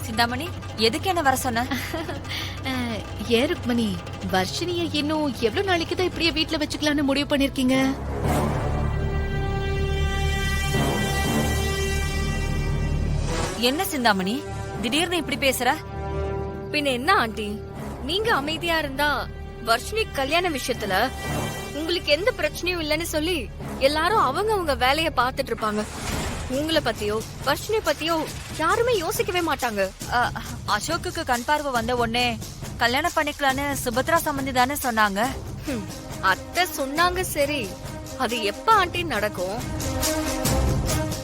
சிந்தாமணி, எதுக்கு என்ன வர சொன்ன? ஏன் ருக்மணி, வர்ஷினிய இன்னும் எவ்வளவு நாளைக்கு தான் இப்படியே வீட்டுல வச்சுக்கலாம்னு முடிவு பண்ணிருக்கீங்க? என்ன சிந்தாமணி, திடீர்னு இப்படி பேசுற? பின்ன என்ன ஆண்டி, நீங்க அமைதியா இருந்தா வர்ஷினி கல்யாண விஷயத்துல உங்களுக்கு எந்த பிரச்சனையும் இல்லைன்னு சொல்லி எல்லாரும் அவங்க வேலைய பாத்துட்டு இருப்பாங்க. உங்களை பத்தியோ வர்ஷினி பத்தியோ யாருமே யோசிக்கவே மாட்டாங்க. அசோக்குக்கு கண் பார்வை வந்த உடனே கல்யாணம் பண்ணிக்கலான்னு சுபத்ரா சம்பந்தி தானே சொன்னாங்க. அத்தை சொன்னாங்க, சரி, அது எப்ப ஆண்டி நடக்கும்?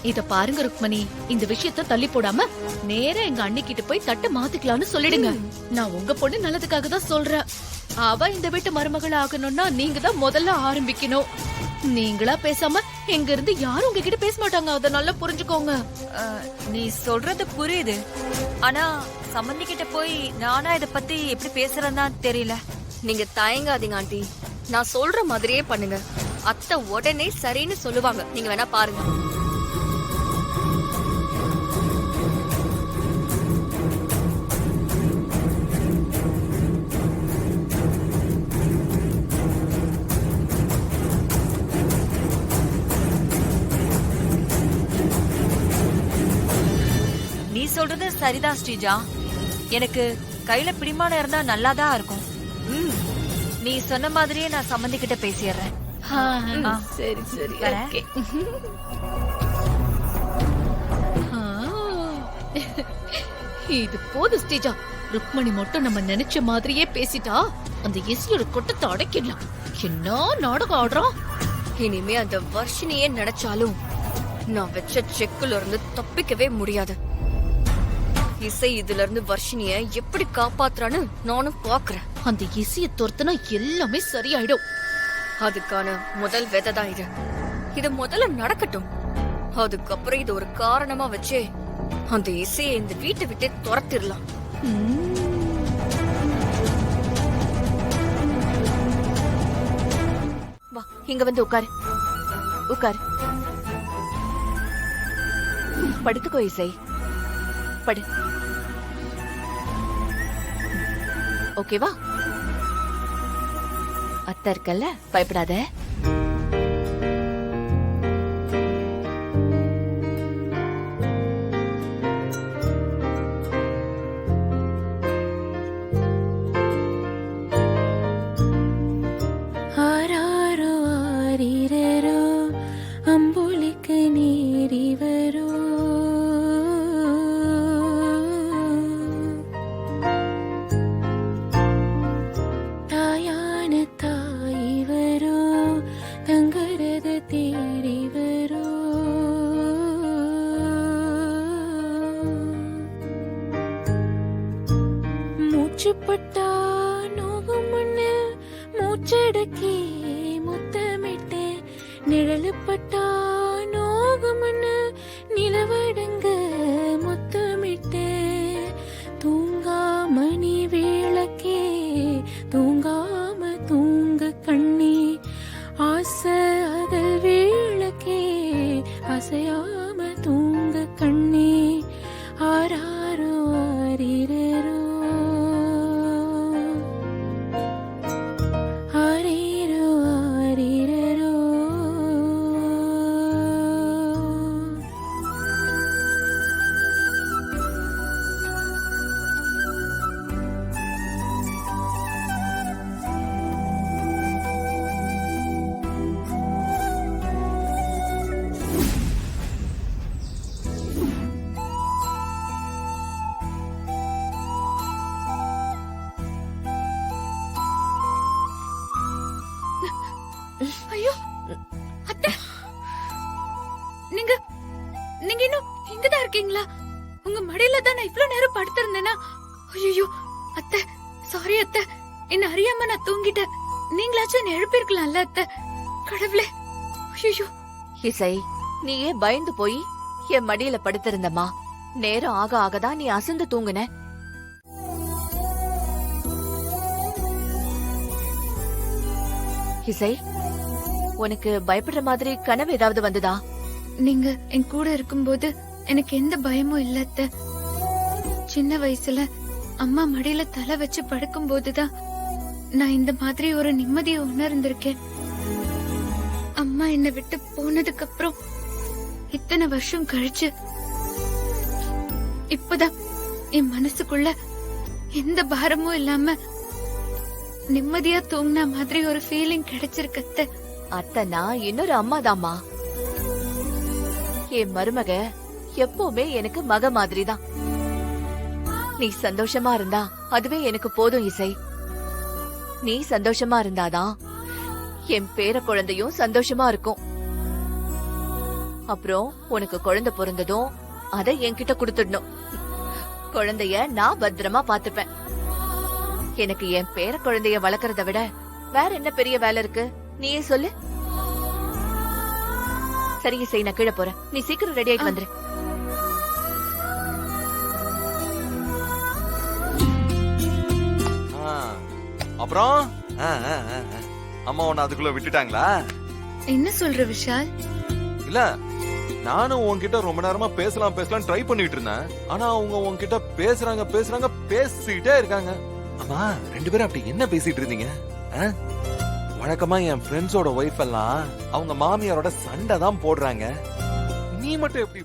இத பாருங்க ருக்மணி, இந்த விஷயத்த தள்ளி போடாம நேரா எங்க அண்ணிக்கிட்ட போய் தட்டு மாத்திக்கலாம்னு சொல்லிடுங்க. நான் உங்க பொண்ணு நல்லதுக்காக தான் சொல்றேன். அவ இந்த வீட்டு மருமகள் ஆகணும்னா நீங்க தான் முதல்ல ஆரம்பிக்கணும். நீங்களா பேசாம எங்க இருந்து யாரும் உங்ககிட்ட பேச மாட்டாங்க, அத நல்லா புரிஞ்சுக்கோங்க. நீ சொல்றது புரியுது, ஆனா சம்பந்தி கிட்ட போய் நானா இத பத்தி எப்படி பேசுறேன்னா தெரியல. நீங்க தயங்காதீங்க ஆண்டி, நான் சொல்ற மாதிரியே பண்ணுங்க. அத்தை உடனே சரின்னு சொல்லுவாங்க, நீங்க வேணா பாருங்க. நீ சொல்றது சரிதான் ஸ்ரீஜா, எனக்கு கையில பிடிமானம் இருந்தா நல்லாதான் இருக்கும். நீ சொன்ன மாதிரியே நான் சம்பந்தி கிட்ட பேசிடுறேன். சரி சரி, ஓகே. இது போது ஸ்ரீஜா, ருக்மணி மட்டும் நம்ம நினைச்ச மாதிரியே பேசிட்டா அந்த எசியோட கொட்டத்தை அடைக்கலாம். என்ன நாடகம் ஆடுறோம்? இனிமே அந்த வர்ஷினியே நினைச்சாலும் நான் வச்ச செக்குல இருந்து தப்பிக்கவே முடியாது. இசை இதுல இருந்து வர்ஷினிய எப்படி காப்பாத்துறான்னு நானும் பாக்குறேன். அந்த இசைய துரத்துனா எல்லாமே சரியாயிடும். அதுக்கான முதல் விதை தான் இது. இது முதல்ல நடக்கட்டும், அதுக்கப்புறம் இது ஒரு காரணமா வச்சே அந்த இசையை இந்த வீட்டை விட்டே துரத்திடலாம். வா, இங்க வந்து உட்காரு. உட்காரு, படுத்துக்கோ இசை, படு. ஓகேவா? அத்தை இருக்கல்ல, பயப்படாத. ஆராரோ ஆரிரரோ அம்புலிக்கு நீரி வரோ, தாயான தாய் வரோ தங்கரத தேடி வரோ, மூச்சுப்பட்டா நோகும் முன்னு மூச்சடக்கி முத்தமிட்டு, நிழலுப்பட்டா நோகமன்னு நிலவடங்க முத்தமிட்டு, தூங்காமணி விளக்கே தூங்காம தூங்க கண்ணே, ஆசை அகல் விளக்கே அசையாம தூங்க கண்ணே, ஆராரோ ஆரிரரோ ஆரிரோ ஆரிரரோ. ஐயோ அத்தை, நீங்க நீங்க இன்னும் இங்கதான் இருக்கீங்களா? உங்க மடியில தான் நான் இவ்வளவு நேரம் படுத்திருந்தேனா? ஐயோ அத்தை, சாரி அத்தை, என்ன அறியாம நான் தூங்கிட்டேன். நீங்களாச்சும் என்ன எழுப்பிருக்கலாம்ல அத்தை. கடவுளே, ஐயோ. இசை, நீயே பயந்து போய் என் மடியில படுத்திருந்தம்மா. நேரம் ஆக ஆகதான் நீ அசந்து தூங்குன. இசை, உனக்கு பயப்படுற மாதிரி கனவு ஏதாவது வந்ததா? நீங்க என் கூட இருக்கும்போது எனக்கு எந்த பயமும் இல்ல அத்தை. சின்ன வயசுல அம்மா மடியில தலை வச்சு படுக்கும் போதுதான் நான் இந்த மாதிரி ஒரு நிம்மதியை உணர்ந்திருக்கேன். அம்மா என்னை விட்டு போனதுக்கு அப்புறம் இத்தனை வருஷம் கழிச்சு இப்பதான் என் மனசுக்குள்ள எந்த பாரமும் இல்லாம நிம்மதியா தூங்கின மாதிரி ஒரு ஃபீலிங் கிடைச்சிருக்கு அத்தை. அத்தனா இன்னொரு அம்மாதாம்மா. என் மருமக எப்பவுமே எனக்கு மக மாதிரிதான். நீ சந்தோஷமா இருந்தா அதுவே எனக்கு போதும் இசை. நீ சந்தோஷமா இருந்தாதான் என் பேர குழந்தையும் சந்தோஷமா இருக்கும். அப்புறம் உனக்கு குழந்தை பிறந்ததும் அதை என்கிட்ட கொடுத்துடணும். குழந்தைய நான் பத்திரமா பாத்துப்பேன். எனக்கு என் பேர குழந்தைய வளர்க்கறத விட வேற என்ன பெரிய வேலை இருக்கு? நீயே சொல்லு. சரி இசை, நான் கீழே போறேன். நீ சீக்கிரம் ரெடி ஆயிட்டு வந்துரு. அப்புறம் அம்மா உன்னை அதுக்குள்ள விட்டுட்டாங்களா? என்ன சொல்ற விஷால்? இல்ல, நானும் உன்கிட்ட ரொம்ப நேரமா பேசலாம் ட்ரை பண்ணிட்டு இருந்தேன். ஆனா அவங்க உன்கிட்ட பேசுறாங்க பேசிட்டே இருக்காங்க. அம்மா, 2 பேரும் அப்படி என்ன பேசிட்டு இருந்தீங்க? வழக்கமா என் ஃப்ரெண்ட்ஸோட ஒய்ஃப் எல்லாம் அவங்க மாமியாரோட சண்டை தான் போடுறாங்க. நீ மட்டும் எப்படி